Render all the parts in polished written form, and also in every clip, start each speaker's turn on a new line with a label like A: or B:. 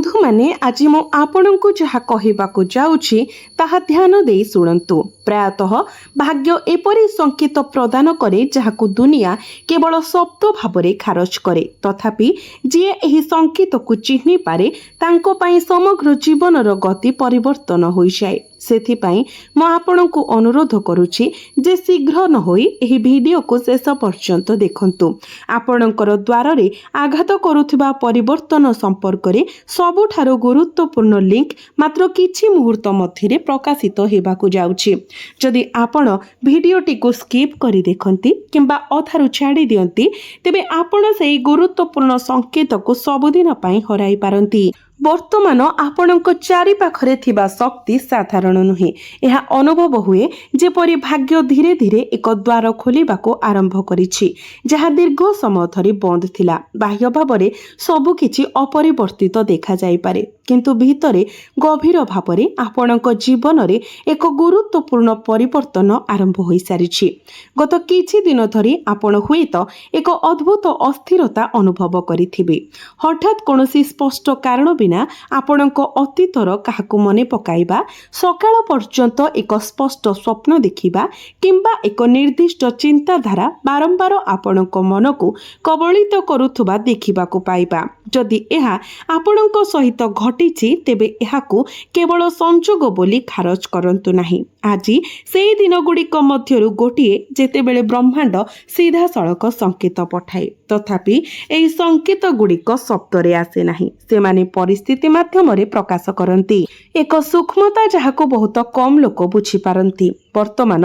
A: बंधु माने आज मु आपणଙ୍କୁ ଯାହା କହିବାକୁ ଯାଉଛି ତାହା ଧ୍ୟାନ ଦେଇ ଶୁଣନ୍ତୁ। ପ୍ରାୟତଃ ଭାଗ୍ୟ ଏପରି ସଂକେତ ପ୍ରଦାନ କରେ ଯାହାକୁ ଦୁନିଆ କେବଳ ଶବ୍ଦ ଭାବରେ ଖାରଜ କରେ। ତଥାପି ଯିଏ ଏହି ସଂକେତକୁ ଚିହ୍ନି ପାରେ ତାଙ୍କ ପାଇଁ ସମଗ୍ର ଜୀବନର ଗତି ପରିବର୍ତ୍ତନ ହୋଇଯାଏ। ସେଥିପାଇଁ ମୁଁ ଆପଣଙ୍କୁ ଅନୁରୋଧ କରୁଛି ଯେ ଶୀଘ୍ର ନ ହୋଇ ଏହି ଭିଡିଓକୁ ଶେଷ ପର୍ଯ୍ୟନ୍ତ ଦେଖନ୍ତୁ। ଆପଣଙ୍କର ଦ୍ୱାରରେ ଆଘାତ କରୁଥିବା ପରିବର୍ତ୍ତନ ସମ୍ପର୍କରେ ସବୁଠାରୁ ଗୁରୁତ୍ୱପୂର୍ଣ୍ଣ ଲିଙ୍କ ମାତ୍ର କିଛି ମୁହୂର୍ତ୍ତ ମଧ୍ୟରେ ପ୍ରକାଶିତ ହେବାକୁ ଯାଉଛି। ଯଦି ଆପଣ ଭିଡିଓଟିକୁ ସ୍କିପ୍ କରି ଦେଖନ୍ତି କିମ୍ବା ଅଧାରୁ ଛାଡ଼ି ଦିଅନ୍ତି ତେବେ ଆପଣ ସେହି ଗୁରୁତ୍ୱପୂର୍ଣ୍ଣ ସଂକେତକୁ ସବୁଦିନ ପାଇଁ ହରାଇ ପାରନ୍ତି। ବର୍ତ୍ତମାନ ଆପଣଙ୍କ ଚାରିପାଖରେ ଥିବା ଶକ୍ତି ସାଧାରଣ ନୁହେଁ। ଏହା ଅନୁଭବ ହୁଏ ଯେପରି ଭାଗ୍ୟ ଧୀରେ ଧୀରେ ଏକ ଦ୍ୱାର ଖୋଲିବାକୁ ଆରମ୍ଭ କରିଛି ଯାହା ଦୀର୍ଘ ସମୟ ଧରି ବନ୍ଦ ଥିଲା। ବାହ୍ୟ ଭାବରେ ସବୁକିଛି ଅପରିବର୍ତ୍ତିତ ଦେଖାଯାଇପାରେ କିନ୍ତୁ ଭିତରେ ଗଭୀର ଭାବରେ ଆପଣଙ୍କ ଜୀବନରେ ଏକ ଗୁରୁତ୍ୱପୂର୍ଣ୍ଣ ପରିବର୍ତ୍ତନ ଆରମ୍ଭ ହୋଇସାରିଛି। ଗତ କିଛି ଦିନ ଧରି ଆପଣ ହୁଏତ ଏକ ଅଦ୍ଭୁତ ଅସ୍ଥିରତା ଅନୁଭବ କରିଥିବେ। ହଠାତ୍ କୌଣସି ସ୍ପଷ୍ଟ କାରଣ ବିନା ଆପଣଙ୍କ ଅତୀତର କାହାକୁ ମନେ ପକାଇବା, ସକାଳ ପର୍ଯ୍ୟନ୍ତ ଏକ ସ୍ପଷ୍ଟ ସ୍ୱପ୍ନ ଦେଖିବା କିମ୍ବା ଏକ ନିର୍ଦ୍ଦିଷ୍ଟ ଚିନ୍ତାଧାରା ବାରମ୍ବାର ଆପଣଙ୍କ ମନକୁ କବଳିତ କରୁଥିବା ଦେଖିବାକୁ ପାଇବା। ଯଦି ଏହା ଆପଣଙ୍କ ସହିତ ଘଟିଛି ତେବେ ଏହାକୁ କେବଳ ସଂଯୋଗ ବୋଲି ଖାରଜ କରନ୍ତୁ ନାହିଁ। ଆଜି ସେହି ଦିନଗୁଡ଼ିକ ମଧ୍ୟରୁ ଗୋଟିଏ ଯେତେବେଳେ ବ୍ରହ୍ମାଣ୍ଡ ସିଧାସଳଖ ସଂକେତ ପଠାଏ। ତଥାପି ଏହି ସଂକେତ ଗୁଡ଼ିକ ଶବ୍ଦରେ ଆସେ ନାହିଁ, ସେମାନେ ପରିସ୍ଥିତି ମାଧ୍ୟମରେ ପ୍ରକାଶ କରନ୍ତି। ଏକ ସୂକ୍ଷ୍ମତା ଯାହାକୁ ବହୁତ କମ୍ ଲୋକ ବୁଝିପାରନ୍ତି। ବର୍ତ୍ତମାନ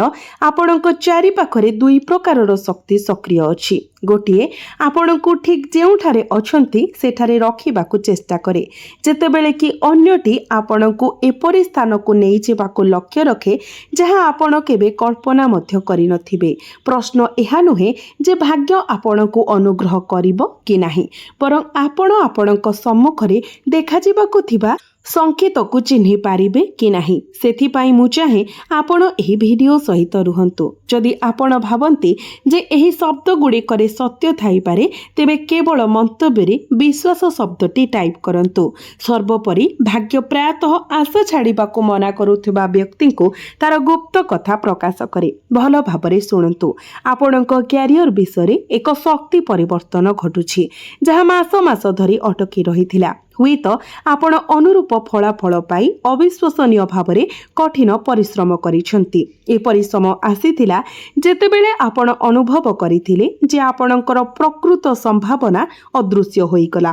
A: ଆପଣଙ୍କ ଚାରିପାଖରେ ଦୁଇ ପ୍ରକାରର ଶକ୍ତି ସକ୍ରିୟ ଅଛି। ଗୋଟିଏ ଆପଣଙ୍କୁ ଠିକ୍ ଯେଉଁଠାରେ ଅଛନ୍ତି ସେଠାରେ ରଖିବାକୁ ଚେଷ୍ଟା କରେ, ଯେତେବେଳେ କି ଅନ୍ୟଟି ଆପଣଙ୍କୁ ଏପରି ସ୍ଥାନକୁ ନେଇଯିବାକୁ ଲକ୍ଷ୍ୟ ରଖେ ଯାହା ଆପଣ କେବେ କଳ୍ପନା ମଧ୍ୟ କରିନଥିବେ। ପ୍ରଶ୍ନ ଏହା ନୁହେଁ ଯେ ଭାଗ୍ୟ ଆପଣଙ୍କୁ ଅନୁଗ୍ରହ କରିବ କି ନାହିଁ, ବରଂ ଆପଣ ଆପଣଙ୍କ ସମ୍ମୁଖରେ ଦେଖାଯିବାକୁ ଥିବା ସଂକେତକୁ ଚିହ୍ନି ପାରିବେ କି ନାହିଁ। ସେଥିପାଇଁ ମୁଁ ଚାହେଁ ଆପଣ ଏହି ଭିଡିଓ ସହିତ ରୁହନ୍ତୁ। ଯଦି ଆପଣ ଭାବନ୍ତି ଯେ ଏହି ଶବ୍ଦ ଗୁଡ଼ିକରେ ସତ୍ୟ ଥାଇପାରେ ତେବେ କେବଳ ମନ୍ତବ୍ୟରେ ବିଶ୍ୱାସ ଶବ୍ଦଟି ଟାଇପ୍ କରନ୍ତୁ। ସର୍ବୋପରି ଭାଗ୍ୟ ପ୍ରାୟତଃ ଆଶା ଛାଡ଼ିବାକୁ ମନା କରୁଥିବା ବ୍ୟକ୍ତିଙ୍କୁ ତାର ଗୁପ୍ତ କଥା ପ୍ରକାଶ କରେ। ଭଲ ଭାବରେ ଶୁଣନ୍ତୁ। ଆପଣଙ୍କ କ୍ୟାରିୟର ବିଷୟରେ ଏକ ଶକ୍ତି ପରିବର୍ତ୍ତନ ଘଟୁଛି ଯାହା ମାସ ମାସ ଧରି ଅଟକି ରହିଥିଲା। ହୁଏତ ଆପଣ ଅନୁରୂପ ଫଳାଫଳ ପାଇ ଅବିଶ୍ୱସନୀୟ ଭାବରେ କଠିନ ପରିଶ୍ରମ କରିଛନ୍ତି। ଏପରି ସମୟ ଆସିଥିଲା ଯେତେବେଳେ ଆପଣ ଅନୁଭବ କରିଥିଲେ ଯେ ଆପଣଙ୍କର ପ୍ରକୃତ ସମ୍ଭାବନା ଅଦୃଶ୍ୟ ହୋଇଗଲା।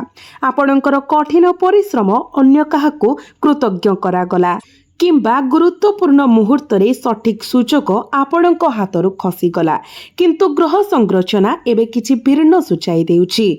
A: ଆପଣଙ୍କର କଠିନ ପରିଶ୍ରମ ଅନ୍ୟ କାହାକୁ କୃତଜ୍ଞ କରାଗଲା କିମ୍ବା ଗୁରୁତ୍ୱପୂର୍ଣ୍ଣ ମୁହୂର୍ତ୍ତରେ ସଠିକ୍ ସୁଯୋଗ ଆପଣଙ୍କ ହାତରୁ ଖସିଗଲା। କିନ୍ତୁ ଗ୍ରହ ସଂରଚନା ଏବେ କିଛି ଭିନ୍ନ ସୂଚାଇ ଦେଉଛି।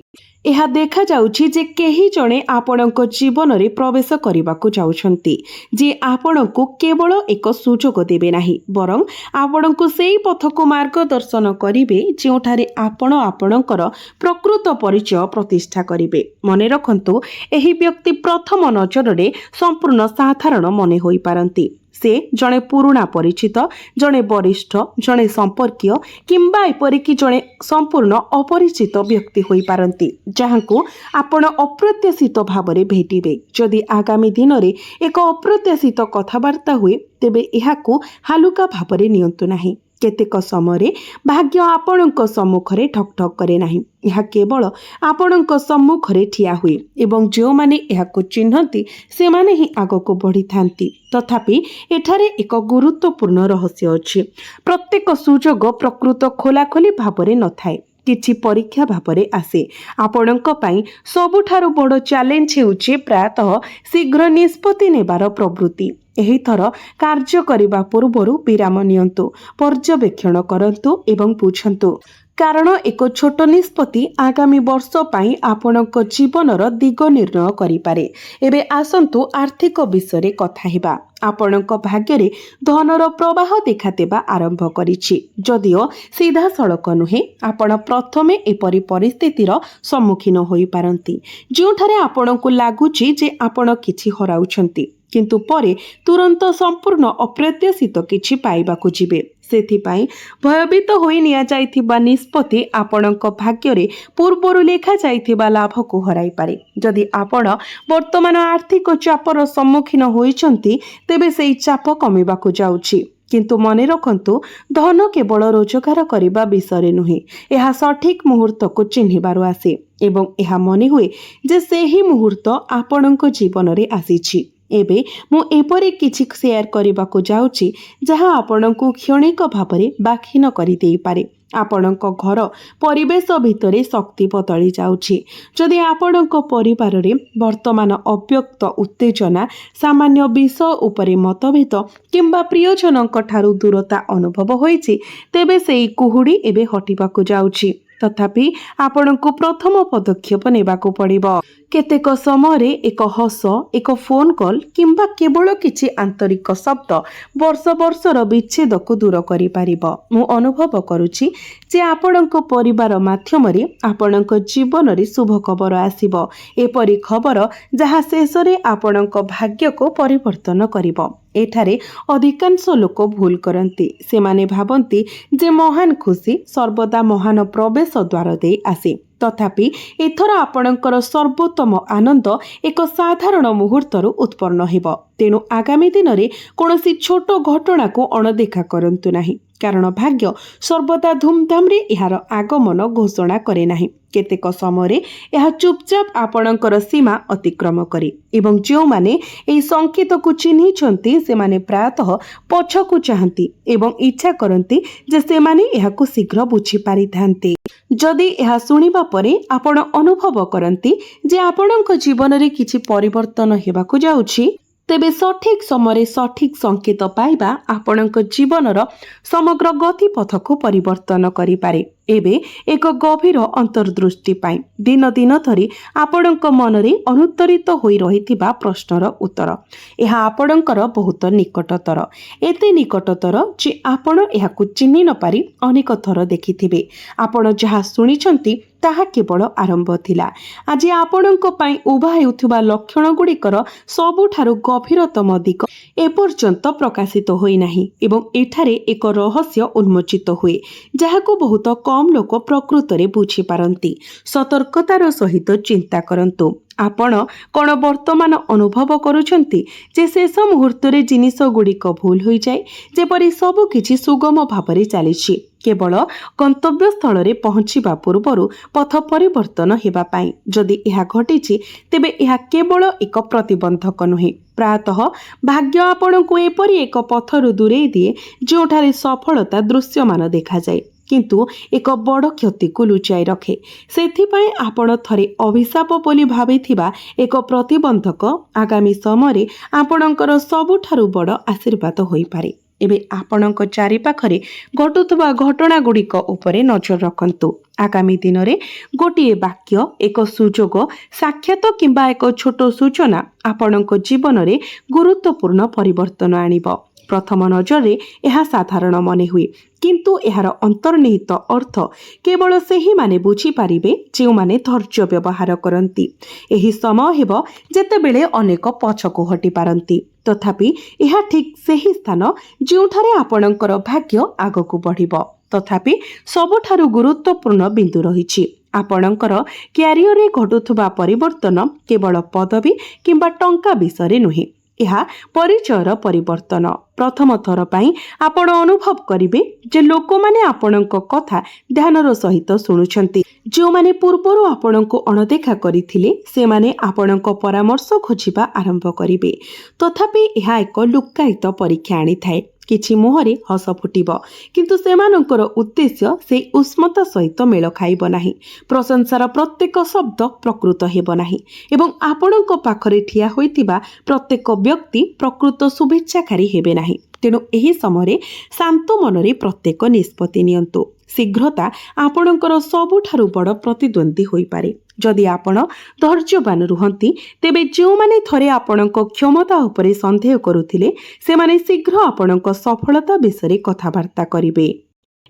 A: ଏହା ଦେଖାଯାଉଛି ଯେ କେହି ଜଣେ ଆପଣଙ୍କ ଜୀବନରେ ପ୍ରବେଶ କରିବାକୁ ଯାଉଛନ୍ତି ଯିଏ ଆପଣଙ୍କୁ କେବଳ ଏକ ସୁଯୋଗ ଦେବେ ନାହିଁ, ବରଂ ଆପଣଙ୍କୁ ସେହି ପଥକୁ ମାର୍ଗଦର୍ଶନ କରିବେ ଯେଉଁଠାରେ ଆପଣ ଆପଣଙ୍କର ପ୍ରକୃତ ପରିଚୟ ପ୍ରତିଷ୍ଠା କରିବେ। ମନେ ରଖନ୍ତୁ, ଏହି ବ୍ୟକ୍ତି ପ୍ରଥମ ନଜରରେ ସମ୍ପୂର୍ଣ୍ଣ ସାଧାରଣ ମନେ ହୋଇପାରନ୍ତି। ସେ ଜଣେ ପୁରୁଣା ପରିଚିତ, ଜଣେ ବରିଷ୍ଠ, ଜଣେ ସମ୍ପର୍କୀୟ କିମ୍ବା ଏପରିକି ଜଣେ ସମ୍ପୂର୍ଣ୍ଣ ଅପରିଚିତ ବ୍ୟକ୍ତି ହୋଇପାରନ୍ତି ଯାହାଙ୍କୁ ଆପଣ ଅପ୍ରତ୍ୟାଶିତ ଭାବରେ ଭେଟିବେ। ଯଦି ଆଗାମୀ ଦିନରେ ଏକ ଅପ୍ରତ୍ୟାଶିତ କଥାବାର୍ତ୍ତା ହୁଏ ତେବେ ଏହାକୁ ହାଲୁକା ଭାବରେ ନିଅନ୍ତୁ ନାହିଁ। କେତେକ ସମୟରେ ଭାଗ୍ୟ ଆପଣଙ୍କ ସମ୍ମୁଖରେ ଠକ୍ ଠକ୍ କରେ ନାହିଁ, ଏହା କେବଳ ଆପଣଙ୍କ ସମ୍ମୁଖରେ ଠିଆ ହୁଏ ଏବଂ ଯେଉଁମାନେ ଏହାକୁ ଚିହ୍ନନ୍ତି ସେମାନେ ହିଁ ଆଗକୁ ବଢ଼ିଥାନ୍ତି। ତଥାପି ଏଠାରେ ଏକ ଗୁରୁତ୍ୱପୂର୍ଣ୍ଣ ରହସ୍ୟ ଅଛି। ପ୍ରତ୍ୟେକ ସୁଯୋଗ ପ୍ରକୃତ ଖୋଲାଖୋଲି ଭାବରେ ନଥାଏ, କିଛି ପରୀକ୍ଷା ଭାବରେ ଆସେ। ଆପଣଙ୍କ ପାଇଁ ସବୁଠାରୁ ବଡ଼ ଚ୍ୟାଲେଞ୍ଜ ହେଉଛି ପ୍ରାୟତଃ ଶୀଘ୍ର ନିଷ୍ପତ୍ତି ନେବାର ପ୍ରବୃତ୍ତି। ଏହି ଥର କାର୍ଯ୍ୟ କରିବା ପୂର୍ବରୁ ବିରାମ ନିଅନ୍ତୁ, ପର୍ଯ୍ୟବେକ୍ଷଣ କରନ୍ତୁ ଏବଂ ବୁଝନ୍ତୁ, କାରଣ ଏକ ଛୋଟ ନିଷ୍ପତ୍ତି ଆଗାମୀ ବର୍ଷ ପାଇଁ ଆପଣଙ୍କ ଜୀବନର ଦିଗ ନିର୍ଣ୍ଣୟ କରିପାରେ। ଏବେ ଆସନ୍ତୁ ଆର୍ଥିକ ବିଷୟରେ କଥା ହେବା। ଆପଣଙ୍କ ଭାଗ୍ୟରେ ଧନର ପ୍ରବାହ ଦେଖାଦେବା ଆରମ୍ଭ କରିଛି। ଯଦିଓ ସିଧାସଳଖ ନୁହେଁ, ଆପଣ ପ୍ରଥମେ ଏପରି ପରିସ୍ଥିତିର ସମ୍ମୁଖୀନ ହୋଇପାରନ୍ତି ଯେଉଁଠାରେ ଆପଣଙ୍କୁ ଲାଗୁଛି ଯେ ଆପଣ କିଛି ହରାଉଛନ୍ତି किंतु परे तुरंत संपूर्ण अप्रत्याशित किछि पाइबाकु जिबे। सेथिपाई भयभीत होई निया जाइथिबा निष्पत्ति आपणक भाग्य पूर्वर लेखा जाइथिबा लाभ को हराई पारे। जदि आपण वर्तमान आर्थिक चापर सम्मुखीन होइछंती तेबे सेई चाप कमिबाकु जाउछि। किंतु मने रखंतु धन केवल रोजगार करने विषय नुहे, यह सठिक मुहूर्त को चिन्हिबारु आसे एवं यह मने हुए जे सेही मुहूर्त आपणक जीवन रे आसीछि। एबे मु एपरि किछि शेयर करबाकू जाउछि जहा आपणकू क्षणिक भावरे बाखीन करि देई पारे। आपणक घर परिवेश भितरे शक्ति बदली जाउछि। जदि आपणक परिवार रे वर्तमान अव्यक्त उत्तेजना, सामान्य विषय उपरे मतभेद किंबा प्रियजनक ठारू दूरता अनुभव होइछि तेबे सेई कुहुडी एबे हटिबाकू जाउछि। तथापि आपणकू प्रथम पदक्षेप नेबाकू पड़िबो। केतेक समय एक हस, एक फोन कॉल किंबा केवल किछि आंतरिक शब्द वर्ष वर्षर विच्छेद को दूर करि पारिबो। मु अनुभव करुछि जे आपणक परिवार माध्यम रे आपणक जीवन रे शुभ खबर आसीबो। एपरि खबर जहा शेष रे आपणक भाग्य को परिवर्तन करिबो। एठारे अधिकांश लोक भूल करती, से माने भावती जे महान खुशी सर्वदा महान प्रवेश द्वार दे आसे। तथापि एथर आपणकर सर्वोत्तम आनंद एक साधारण मुहूर्तरू उत्पन्न हेब। तेणु आगामी दिन में कौनसी छोट घटना को अणदेखा करंतु नाही, कारण भाग्य सर्वदा धूमधाम रे यार आगमन घोषणा करे नाही। केतेक समय यह चुपचाप आपणकर सीमा अतिक्रम करे एवं जो माने एई संकेत को चिन्हिछंती से माने प्रायतः पछकु चाहंती एवं इच्छा करंती जे से माने एहाकु शीघ्र बुझी पारिथांती। जदि यह सुनिबा परे आपण अनुभव करंती जे आपणक जीवन रे किछि परिवर्तन हेबाकु जाउछि तेबे सठिक समय सठिक संकेत पाइबा आपणक जीवनर समग्र गतिपथ को परिवर्तन करि पारे। एबे एक गभीर अंतर्दृष्टि पाई दिन दिन धरी आपणक मनरे अनुत्तरित होई रहिथिबा प्रश्नर उत्तर एहा आपणकर बहुत निकटतर, एते निकटतर जे आपण एहाकु चिन्हि न पारि अनेक थर देखिथिबे। आपण जहा सुनिछंती ताहा केवल आरंभ थिला। आज आपणक पई उभा हेउथिबा लक्षण गुडिकर सबुठारु गभीरतम दिग एपर्यंत प्रकाशित होई नाही एवं एठारे एक रहस्य उन्मोचित हुए जहाको बहुत कम लोक प्रकृତରେ बुझी पारंती। सतर्कतार सहित चिंता करंतु। आपण कौन वर्तमान अनुभव करुछंती जे शेष मुहूर्त रे जिनिस गुड़िक भूल हो जाए, जेपरी सब किछि सुगम भावरे चलीछि। केवल गंतव्य स्थल रे पहुंचीबा पूर्वरु पथ परिवर्तन हेबा पाई जदि यह घटिछि तेबे यह केवल एक प्रतिबंधक नुहे। प्रायतः भाग्य आपण को एपरी एक पथरु दूरे दिए जोठारे सफलता दृश्यमान देखा जाए किंतु एक बड़ क्षति को लुचाई रखे। सेथिपाई आपण थरे अभिशाप बोली भाबिथिबा एक प्रतिबंधक आगामी समय आपणकर सबुठारु बड़ आशीर्वाद होई पारे। एबे आपणक चारि पाखरे घटुथबा घटना गुड़िक उपरे नजर रखंतु। आगामी दिन रे गोटिए वाक्य, एक सुजोग, साक्षात किंबा एक छोट सूचना आपणक जीवन रे गुरुत्वपूर्ण परिवर्तन आनिब। प्रथम नजर रे यह साधारण मने हुए किंतु यार अंतर्निहित अर्थ केवल सेही माने बुझी पारिबे जे माने धैर्य व्यवहार करंती। एही समय हेबो जेतेबेले अनेक पछको हटी पारंती, तथापि यह ठीक सेही स्थान जोठारे आपणकर भाग्य आगको बढ़िबो। तथापि सबुठारु गुरुत्वपूर्ण बिंदु रहिछि। आपणकर क्यारियर रे घटुथबा परिवर्तन केवल पदवी किंबा टंका विषय नुहे, यह परिचयर परिवर्तन। प्रथम थर पाई आपण अनुभव करिवे जे लोक माने आपणक कथा ध्यानर सहित शुणुछंती। जो माने पूर्वरु आपणको अणदेखा करिथिले से माने आपणक परामर्श खोजिबा आरंभ करिवे। तथापि यह एक लुक्कायित परीक्षा आनी थाए। किछि मुहरे हस फुटिब किंतु सेमानंकर उद्देश्य से उष्मता सहित मेल खाइब नाही। प्रशंसार प्रत्येक शब्द प्रकृत हेब नाही एवं आपणक पाखरे ठिया होइतिबा प्रत्येक व्यक्ति प्रकृत शुभेच्छाकारी हेबे नाही। तेणु एही समय शांत मनरे प्रत्येक निष्पत्ति नियंतु। शीघ्रता आपणकर सबुठारु बड़ प्रतिद्वंदी होई पारे। जदि आपण धैर्यवान रुहंती तेबे जो माने थरे आपणक क्षमता उपरे संदेह करुथिले से माने शीघ्र आपणक सफलता विषय कथाबार्ता करिवे।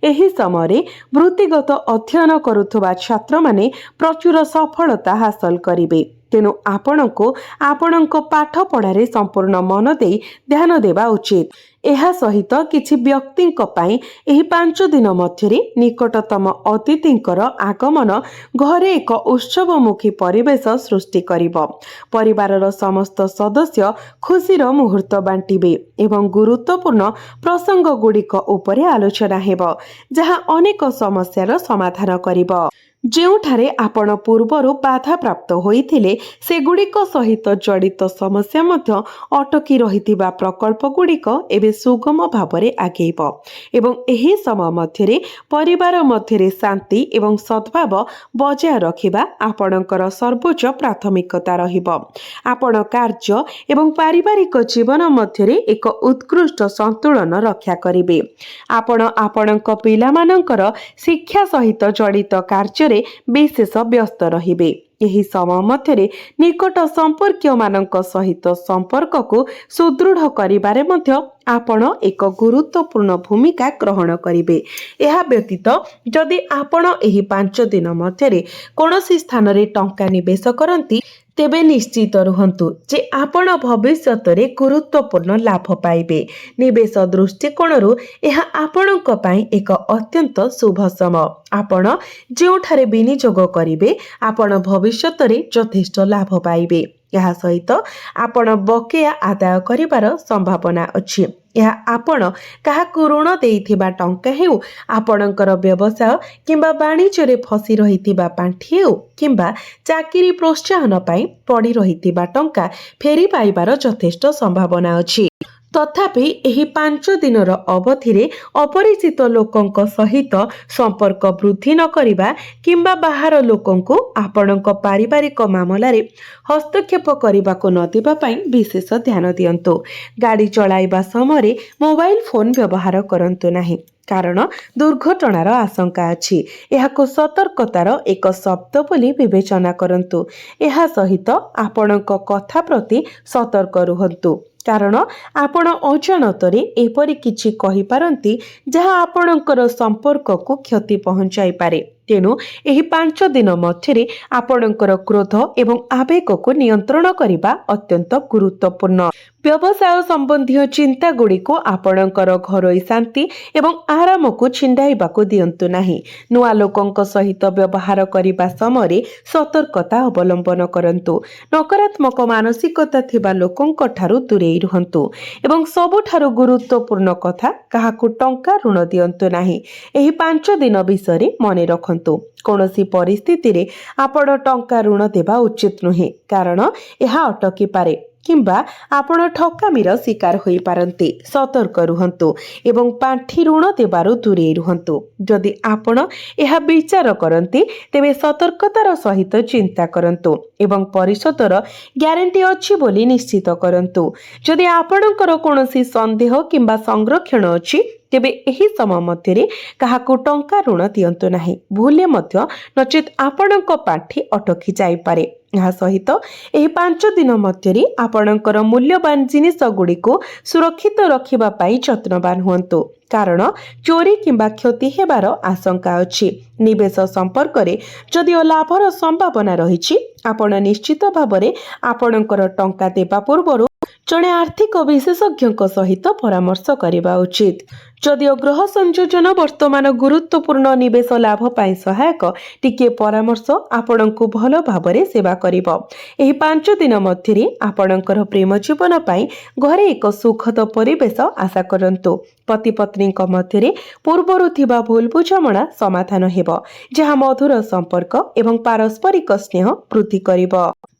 A: एही समय वृत्तिगत अध्ययन करुथुबा छात्र माने प्रचुर सफलता हासिल करिवे। ତେଣୁ ଆପଣଙ୍କୁ ଆପଣଙ୍କ ପାଠ ପଢ଼ାରେ ସମ୍ପୂର୍ଣ୍ଣ ମନ ଦେଇ ଧ୍ୟାନ ଦେବା ଉଚିତ। ଏହା ସହିତ କିଛି ବ୍ୟକ୍ତିଙ୍କ ପାଇଁ ଏହି 5 ଦିନ ମଧ୍ୟରେ ନିକଟତମ ଅତିଥିଙ୍କର ଆଗମନ ଘରେ ଏକ ଉତ୍ସବମୁଖୀ ପରିବେଶ ସୃଷ୍ଟି କରିବ। ପରିବାରର ସମସ୍ତ ସଦସ୍ୟ ଖୁସିର ମୁହୂର୍ତ୍ତ ବାଣ୍ଟିବେ ଏବଂ ଗୁରୁତ୍ୱପୂର୍ଣ୍ଣ ପ୍ରସଙ୍ଗ ଗୁଡ଼ିକ ଉପରେ ଆଲୋଚନା ହେବ, ଯାହା ଅନେକ ସମସ୍ୟାର ସମାଧାନ କରିବ। ଯେଉଁଠାରେ ଆପଣ ପୂର୍ବରୁ ବାଧାପ୍ରାପ୍ତ ହୋଇଥିଲେ ସେଗୁଡ଼ିକ ସହିତ ଜଡ଼ିତ ସମସ୍ୟା ମଧ୍ୟ ଅଟକି ରହିଥିବା ପ୍ରକଳ୍ପଗୁଡ଼ିକ ଏବେ ସୁଗମ ଭାବରେ ଆଗେଇବ ଏବଂ ଏହି ସମୟ ମଧ୍ୟରେ ପରିବାର ମଧ୍ୟରେ ଶାନ୍ତି ଏବଂ ସଦ୍ଭାବ ବଜାୟ ରଖିବା ଆପଣଙ୍କର ସର୍ବୋଚ୍ଚ ପ୍ରାଥମିକତା ରହିବ। ଆପଣ କାର୍ଯ୍ୟ ଏବଂ ପାରିବାରିକ ଜୀବନ ମଧ୍ୟରେ ଏକ ଉତ୍କୃଷ୍ଟ ସନ୍ତୁଳନ ରକ୍ଷା କରିବେ। ଆପଣ ଆପଣଙ୍କ ପିଲାମାନଙ୍କର ଶିକ୍ଷା ସହିତ ଜଡ଼ିତ କାର୍ଯ୍ୟରେ ବିଶେଷ ବ୍ୟସ୍ତ ରହିବେ। ଏହି ସମୟ ମଧ୍ୟରେ ନିକଟ ସମ୍ପର୍କୀୟମାନଙ୍କ ସହିତ ସମ୍ପର୍କକୁ ସୁଦୃଢ଼ କରିବାରେ ମଧ୍ୟ ଆପଣ ଏକ ଗୁରୁତ୍ୱପୂର୍ଣ୍ଣ ଭୂମିକା ଗ୍ରହଣ କରିବେ। ଏହା ବ୍ୟତୀତ ଯଦି ଆପଣ ଏହି 5 ଦିନ ମଧ୍ୟରେ କୌଣସି ସ୍ଥାନରେ ଟଙ୍କା ନିବେଶ କରନ୍ତି ତେବେ ନିଶ୍ଚିତ ରୁହନ୍ତୁ ଯେ ଆପଣ ଭବିଷ୍ୟତରେ ଗୁରୁତ୍ୱପୂର୍ଣ୍ଣ ଲାଭ ପାଇବେ। ନିବେଶ ଦୃଷ୍ଟିକୋଣରୁ ଏହା ଆପଣଙ୍କ ପାଇଁ ଏକ ଅତ୍ୟନ୍ତ ଶୁଭ ସମୟ। ଆପଣ ଯେଉଁଠାରେ ବିନିଯୋଗ କରିବେ ଆପଣ ଭବିଷ୍ୟତରେ ଯଥେଷ୍ଟ ଲାଭ ପାଇବେ। ଏହା ସହିତ ଆପଣ ବକେୟା ଆଦାୟ କରିବାର ସମ୍ଭାବନା ଅଛି। ଏହା ଆପଣ କାହାକୁ ଋଣ ଦେଇଥିବା ଟଙ୍କା ହେଉ, ଆପଣଙ୍କର ବ୍ୟବସାୟ କିମ୍ବା ବାଣିଜ୍ୟରେ ଫସି ରହିଥିବା ପାଣ୍ଠି ହେଉ କିମ୍ବା ଚାକିରି ପ୍ରୋତ୍ସାହନ ପାଇଁ ପଡ଼ି ରହିଥିବା ଟଙ୍କା ଫେରି ପାଇବାର ଯଥେଷ୍ଟ ସମ୍ଭାବନା ଅଛି। ତଥାପି ଏହି 5 ଦିନର ଅବଧିରେ ଅପରିଚିତ ଲୋକଙ୍କ ସହିତ ସମ୍ପର୍କ ବୃଦ୍ଧି ନ କରିବା କିମ୍ବା ବାହାର ଲୋକଙ୍କୁ ଆପଣଙ୍କ ପାରିବାରିକ ମାମଲାରେ ହସ୍ତକ୍ଷେପ କରିବାକୁ ନ ଦେବା ପାଇଁ ବିଶେଷ ଧ୍ୟାନ ଦିଅନ୍ତୁ। ଗାଡ଼ି ଚଳାଇବା ସମୟରେ ମୋବାଇଲ ଫୋନ୍ ବ୍ୟବହାର କରନ୍ତୁ ନାହିଁ, କାରଣ ଦୁର୍ଘଟଣାର ଆଶଙ୍କା ଅଛି। ଏହାକୁ ସତର୍କତାର ଏକ ଶବ୍ଦ ବୋଲି ବିବେଚନା କରନ୍ତୁ। ଏହା ସହିତ ଆପଣଙ୍କ କଥା ପ୍ରତି ସତର୍କ ରୁହନ୍ତୁ, କାରଣ ଆପଣ ଅଜାଣତରେ ଏପରି କିଛି କହିପାରନ୍ତି ଯାହା ଆପଣଙ୍କର ସମ୍ପର୍କକୁ କ୍ଷତି ପହଞ୍ଚାଇପାରେ। ତେଣୁ ଏହି 5 ଦିନ ମଧ୍ୟରେ ଆପଣଙ୍କର କ୍ରୋଧ ଏବଂ ଆବେଗକୁ ନିୟନ୍ତ୍ରଣ କରିବା ଅତ୍ୟନ୍ତ ଗୁରୁତ୍ୱପୂର୍ଣ୍ଣ। ବ୍ୟବସାୟ ସମ୍ବନ୍ଧୀୟ ଚିନ୍ତାଗୁଡ଼ିକୁ ଆପଣଙ୍କର ଘରୋଇ ଶାନ୍ତି ଏବଂ ଆରାମକୁ ଛିଣ୍ଡାଇବାକୁ ଦିଅନ୍ତୁ ନାହିଁ। ନୂଆ ଲୋକଙ୍କ ସହିତ ବ୍ୟବହାର କରିବା ସମୟରେ ସତର୍କତା ଅବଲମ୍ବନ କରନ୍ତୁ। ନକାରାତ୍ମକ ମାନସିକତା ଥିବା ଲୋକଙ୍କ ଠାରୁ ଦୂରେଇ ରୁହନ୍ତୁ ଏବଂ ସବୁଠାରୁ ଗୁରୁତ୍ୱପୂର୍ଣ୍ଣ କଥା, କାହାକୁ ଟଙ୍କା ଋଣ ଦିଅନ୍ତୁ ନାହିଁ। ଏହି 5 ଦିନ ବିଷୟରେ ମନେ ରଖନ୍ତୁ, କୌଣସି ପରିସ୍ଥିତିରେ ଆପଣ ଟଙ୍କା ଋଣ ଦେବା ଉଚିତ ନୁହେଁ, କାରଣ ଏହା ଅଟକିପାରେ କିମ୍ବା ଆପଣ ଠକାମିର ଶିକାର ହୋଇପାରନ୍ତି। ସତର୍କ ରୁହନ୍ତୁ ଏବଂ ପାଣ୍ଠି ଋଣ ଦେବାରୁ ଦୂରେଇ ରୁହନ୍ତୁ। ଯଦି ଆପଣ ଏହା ବିଚାର କରନ୍ତି ତେବେ ସତର୍କତାର ସହିତ ଚିନ୍ତା କରନ୍ତୁ ଏବଂ ପରିଶୋଧର ଗ୍ୟାରେଣ୍ଟି ଅଛି ବୋଲି ନିଶ୍ଚିତ କରନ୍ତୁ। ଯଦି ଆପଣଙ୍କର କୌଣସି ସନ୍ଦେହ କିମ୍ବା ସଂରକ୍ଷଣ ଅଛି ତେବେ ଏହି ସମୟ ମଧ୍ୟରେ କାହାକୁ ଟଙ୍କା ଋଣ ଦିଅନ୍ତୁ ନାହିଁ। ଭୁଲରେ ମଧ୍ୟ ନଚେତ୍ ଆପଣଙ୍କ ପାଣ୍ଠି ଅଟକି ଯାଇପାରେ। ଏହା ସହିତ ଏହି 5 ଦିନ ମଧ୍ୟରେ ଆପଣଙ୍କର ମୂଲ୍ୟବାନ ଜିନିଷ ଗୁଡ଼ିକୁ ସୁରକ୍ଷିତ ରଖିବା ପାଇଁ ଯତ୍ନବାନ ହୁଅନ୍ତୁ, କାରଣ ଚୋରି କିମ୍ବା କ୍ଷତି ହେବାର ଆଶଙ୍କା ଅଛି। ନିବେଶ ସମ୍ପର୍କରେ ଯଦିଓ ଲାଭର ସମ୍ଭାବନା ରହିଛି, ଆପଣ ନିଶ୍ଚିତ ଭାବରେ ଆପଣଙ୍କର ଟଙ୍କା ଦେବା ପୂର୍ବରୁ ଜଣେ ଆର୍ଥିକ ବିଶେଷଜ୍ଞଙ୍କ ସହିତ ପରାମର୍ଶ କରିବା ଉଚିତ। ଯଦିଓ ଗ୍ରହ ସଂଯୋଜନ ବର୍ତ୍ତମାନ ଗୁରୁତ୍ୱପୂର୍ଣ୍ଣ ନିବେଶ ଲାଭ ପାଇଁ ସହାୟକ, ଟିକିଏ ପରାମର୍ଶ ଆପଣଙ୍କୁ ଭଲ ଭାବରେ ସେବା କରିବ। ଏହି 5 ଦିନ ମଧ୍ୟରେ ଆପଣଙ୍କର ପ୍ରେମ ଜୀବନ ପାଇଁ ଘରେ ଏକ ସୁଖଦ ପରିବେଶ ଆଶା କରନ୍ତୁ। ପତି ପତ୍ନୀଙ୍କ ମଧ୍ୟରେ ପୂର୍ବରୁ ଥିବା ଭୁଲ ବୁଝାମଣା ସମାଧାନ ହେବ, ଯାହା ମଧୁର ସମ୍ପର୍କ ଏବଂ ପାରସ୍ପରିକ ସ୍ନେହ ବୃଦ୍ଧି କରିବ।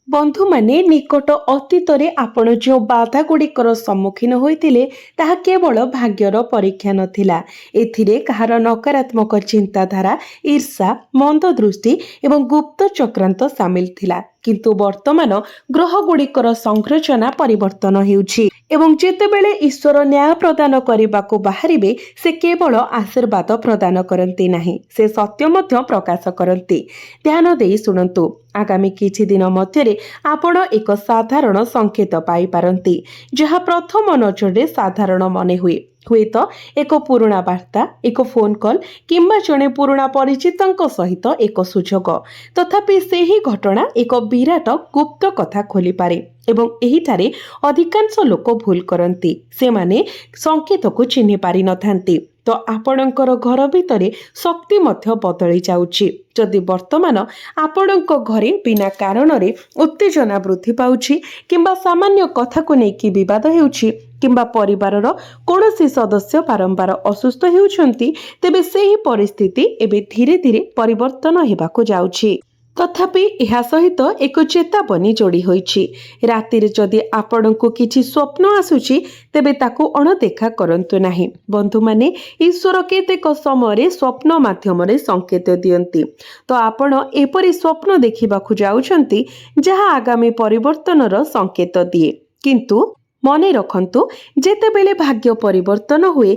A: ବନ୍ଧୁମାନେ, ନିକଟ ଅତୀତରେ ଆପଣ ଯେଉଁ ବାଧା ଗୁଡ଼ିକର ସମ୍ମୁଖୀନ ହୋଇଥିଲେ ତାହା କେବଳ ଭାଗ୍ୟର ପରୀକ୍ଷା ନଥିଲା। ଏଥିରେ କାହାର ନକାରାତ୍ମକ ଚିନ୍ତାଧାରା, ଈର୍ଷା, ମନ୍ଦ ଦୃଷ୍ଟି ଏବଂ ଗୁପ୍ତ ଚକ୍ରାନ୍ତ ସାମିଲ ଥିଲା। କିନ୍ତୁ ବର୍ତ୍ତମାନ ଗ୍ରହଗୁଡ଼ିକର ସଂରଚନା ପରିବର୍ତ୍ତନ ହେଉଛି ଏବଂ ଯେତେବେଳେ ଈଶ୍ୱର ନ୍ୟାୟ ପ୍ରଦାନ କରିବାକୁ ବାହାରିବେ ସେ କେବଳ ଆଶୀର୍ବାଦ ପ୍ରଦାନ କରନ୍ତି ନାହିଁ, ସେ ସତ୍ୟ ମଧ୍ୟ ପ୍ରକାଶ କରନ୍ତି। ଧ୍ୟାନ ଦେଇ ଶୁଣନ୍ତୁ। ଆଗାମୀ କିଛି ଦିନ ମଧ୍ୟରେ ଆପଣ ଏକ ସାଧାରଣ ସଂକେତ ପାଇପାରନ୍ତି, ଯାହା ପ୍ରଥମ ନଜରରେ ସାଧାରଣ ମନେ ହୁଏ। ହୁଏତ ଏକ ପୁରୁଣା ବାର୍ତ୍ତା, ଏକ ଫୋନ୍ କଲ୍ କିମ୍ବା ଜଣେ ପୁରୁଣା ପରିଚିତଙ୍କ ସହିତ ଏକ ସୁଯୋଗ। ତଥାପି ସେହି ଘଟଣା ଏକ ବିରାଟ ଗୁପ୍ତ କଥା ଖୋଲିପାରେ ଏବଂ ଏହିଠାରେ ଅଧିକାଂଶ ଲୋକ ଭୁଲ କରନ୍ତି। ସେମାନେ ସଂକେତକୁ ଚିହ୍ନି ପାରିନଥାନ୍ତି। ତ ଆପଣଙ୍କର ଘର ଭିତରେ ଶକ୍ତି ମଧ୍ୟ ବଦଳି ଯାଉଛି। ଯଦି ବର୍ତ୍ତମାନ ଆପଣଙ୍କ ଘରେ ବିନା କାରଣରେ ଉତ୍ତେଜନା ବୃଦ୍ଧି ପାଉଛି କିମ୍ବା ସାମାନ୍ୟ କଥାକୁ ନେଇକି ବିବାଦ ହେଉଛି କିମ୍ବା ପରିବାରର କୌଣସି ସଦସ୍ୟ ବାରମ୍ବାର ଅସୁସ୍ଥ ହେଉଛନ୍ତି, ତେବେ ସେହି ପରିସ୍ଥିତି ଏବେ ଧୀରେ ଧୀରେ ପରିବର୍ତ୍ତନ ହେବାକୁ ଯାଉଛି। ତଥାପି ଏହା ସହିତ ଏକ ଚେତାବନୀ ଯୋଡ଼ି ହୋଇଛି। ରାତିରେ ଯଦି ଆପଣଙ୍କୁ କିଛି ସ୍ୱପ୍ନ ଆସୁଛି, ତେବେ ତାକୁ ଅଣଦେଖା କରନ୍ତୁ ନାହିଁ। ବନ୍ଧୁମାନେ, ଈଶ୍ୱର କେତେକ ସମୟରେ ସ୍ୱପ୍ନ ମାଧ୍ୟମରେ ସଂକେତ ଦିଅନ୍ତି। ତ ଆପଣ ଏପରି ସ୍ୱପ୍ନ ଦେଖିବାକୁ ଯାଉଛନ୍ତି ଯାହା ଆଗାମୀ ପରିବର୍ତ୍ତନର ସଂକେତ ଦିଏ। କିନ୍ତୁ ମନେ ରଖନ୍ତୁ, ଯେତେବେଳେ ଭାଗ୍ୟ ପରିବର୍ତ୍ତନ ହୁଏ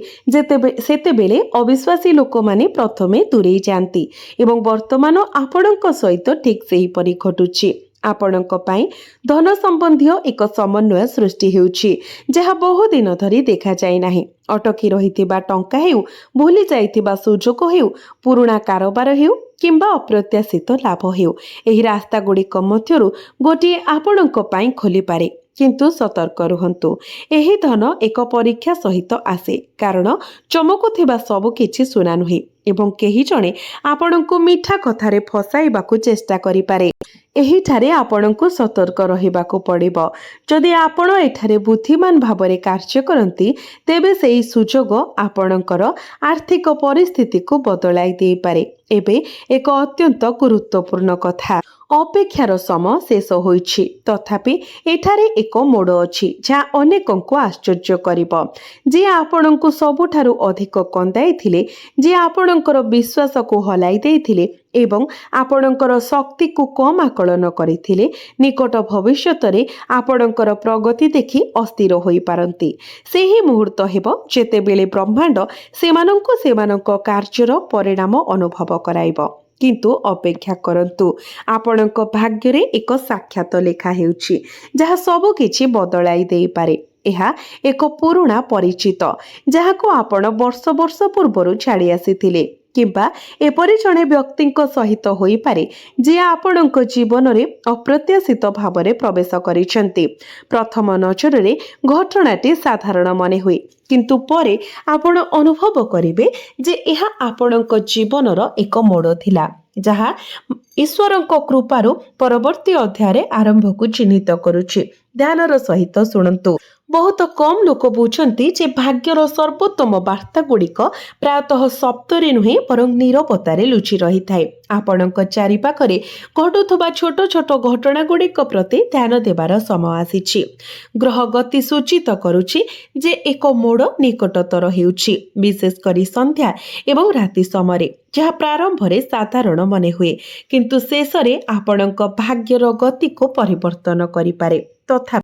A: ସେତେବେଳେ ଅବିଶ୍ୱାସୀ ଲୋକମାନେ ପ୍ରଥମେ ଦୂରେଇ ଯାଆନ୍ତି ଏବଂ ବର୍ତ୍ତମାନ ଆପଣଙ୍କ ସହିତ ଠିକ୍ ସେହିପରି ଘଟୁଛି। ଆପଣଙ୍କ ପାଇଁ ଧନ ସମ୍ବନ୍ଧୀୟ ଏକ ସମନ୍ୱୟ ସୃଷ୍ଟି ହେଉଛି ଯାହା ବହୁଦିନ ଧରି ଦେଖାଯାଇ ନାହିଁ। ଅଟକି ରହିଥିବା ଟଙ୍କା ହେଉ, ଭୁଲି ଯାଇଥିବା ସୁଯୋଗ ହେଉ, ପୁରୁଣା କାରବାର ହେଉ କିମ୍ବା ଅପ୍ରତ୍ୟାଶିତ ଲାଭ ହେଉ, ଏହି ରାସ୍ତାଗୁଡ଼ିକ ମଧ୍ୟରୁ ଗୋଟିଏ ଆପଣଙ୍କ ପାଇଁ ଖୋଲିପାରେ। କିନ୍ତୁ ସତର୍କ ରୁହନ୍ତୁ, ଏହି ଧନ ଏକ ପରୀକ୍ଷା ସହିତ ଆସେ, କାରଣ ଚମକୁଥିବା ସବୁ କିଛି ସୁନା ନୁହେଁ ଏବଂ କେହି ଜଣେ ଆପଣଙ୍କୁ ମିଠା କଥାରେ ଫସାଇବାକୁ ଚେଷ୍ଟା କରିପାରେ। ଏହିଠାରେ ଆପଣଙ୍କୁ ସତର୍କ ରହିବାକୁ ପଡ଼ିବ। ଯଦି ଆପଣ ଏଠାରେ ବୁଦ୍ଧିମାନ ଭାବରେ କାର୍ଯ୍ୟ କରନ୍ତି, ତେବେ ସେହି ସୁଯୋଗ ଆପଣଙ୍କର ଆର୍ଥିକ ପରିସ୍ଥିତିକୁ ବଦଳାଇ ଦେଇପାରେ। ଏବେ ଏକ ଅତ୍ୟନ୍ତ ଗୁରୁତ୍ୱପୂର୍ଣ୍ଣ କଥା। ଅପେକ୍ଷାର ସମୟ ଶେଷ ହୋଇଛି, ତଥାପି ଏଠାରେ ଏକ ମୋଡ଼ ଅଛି ଯାହା ଅନେକଙ୍କୁ ଆଶ୍ଚର୍ଯ୍ୟ କରିବ। ଯିଏ ଆପଣଙ୍କୁ ସବୁଠାରୁ ଅଧିକ କନ୍ଦାଇଥିଲେ, ଯିଏ ଆପଣଙ୍କର ବିଶ୍ୱାସକୁ ହଲାଇ ଦେଇଥିଲେ ଏବଂ ଆପଣଙ୍କର ଶକ୍ତିକୁ କମ୍ ଆକଳନ କରିଥିଲେ, ନିକଟ ଭବିଷ୍ୟତରେ ଆପଣଙ୍କର ପ୍ରଗତି ଦେଖି ଅସ୍ଥିର ହୋଇପାରନ୍ତି। ସେହି ମୁହୂର୍ତ୍ତ ହେବ ଯେତେବେଳେ ବ୍ରହ୍ମାଣ୍ଡ ସେମାନଙ୍କୁ ସେମାନଙ୍କ କାର୍ଯ୍ୟର ପରିଣାମ ଅନୁଭବ କରାଇବ। କିନ୍ତୁ ଅପେକ୍ଷା କରନ୍ତୁ, ଆପଣଙ୍କ ଭାଗ୍ୟରେ ଏକ ସାକ୍ଷାତ ଲେଖା ହେଉଛି ଯାହା ସବୁ କିଛି ବଦଳାଇ ଦେଇପାରେ। ଏହା ଏକ ପୁରୁଣା ପରିଚିତ ଯାହାକୁ ଆପଣ ବର୍ଷ ବର୍ଷ ପୂର୍ବରୁ ଛାଡ଼ି ଆସିଥିଲେ, କିମ୍ବା ଏପରି ଜଣେ ବ୍ୟକ୍ତିଙ୍କ ସହିତ ହୋଇପାରେ ଯିଏ ଆପଣଙ୍କ ଜୀବନରେ ଅପ୍ରତ୍ୟାଶିତ ଭାବରେ ପ୍ରବେଶ କରିଛନ୍ତି। ପ୍ରଥମ ନଜରରେ ଘଟଣାଟି ସାଧାରଣ ମନେ ହୁଏ, କିନ୍ତୁ ପରେ ଆପଣ ଅନୁଭବ କରିବେ ଯେ ଏହା ଆପଣଙ୍କ ଜୀବନର ଏକ ମୋଡ଼ ଥିଲା ଯାହା ଈଶ୍ୱରଙ୍କ କୃପାରୁ ପରବର୍ତ୍ତୀ ଅଧ୍ୟାୟରେ ଆରମ୍ଭକୁ ଚିହ୍ନିତ କରୁଛି। ଧ୍ୟାନର ସହିତ ଶୁଣନ୍ତୁ। ବହୁତ କମ୍ ଲୋକ ବୁଝନ୍ତି ଯେ ଭାଗ୍ୟର ସର୍ବୋତ୍ତମ ବାର୍ତ୍ତା ଗୁଡ଼ିକ ପ୍ରାୟତଃ ଶବ୍ଦରେ ନୁହେଁ ବରଂ ନୀରବତାରେ ଲୁଚି ରହିଥାଏ। ଆପଣଙ୍କ ଚାରିପାଖରେ ଘଟୁଥିବା ଛୋଟ ଛୋଟ ଘଟଣା ଗୁଡ଼ିକ ପ୍ରତି ଧ୍ୟାନ ଦେବାର ସମୟ ଆସିଛି। ଗ୍ରହ ଗତି ସୂଚିତ କରୁଛି ଯେ ଏକ ମୋଡ଼ ନିକଟତର ହେଉଛି, ବିଶେଷ କରି ସନ୍ଧ୍ୟା ଏବଂ ରାତି ସମୟରେ, ଯାହା ପ୍ରାରମ୍ଭରେ ସାଧାରଣ ମନେ ହୁଏ କିନ୍ତୁ ଶେଷରେ ଆପଣଙ୍କ ଭାଗ୍ୟର ଗତିକୁ ପରିବର୍ତ୍ତନ କରିପାରେ। ତଥାପି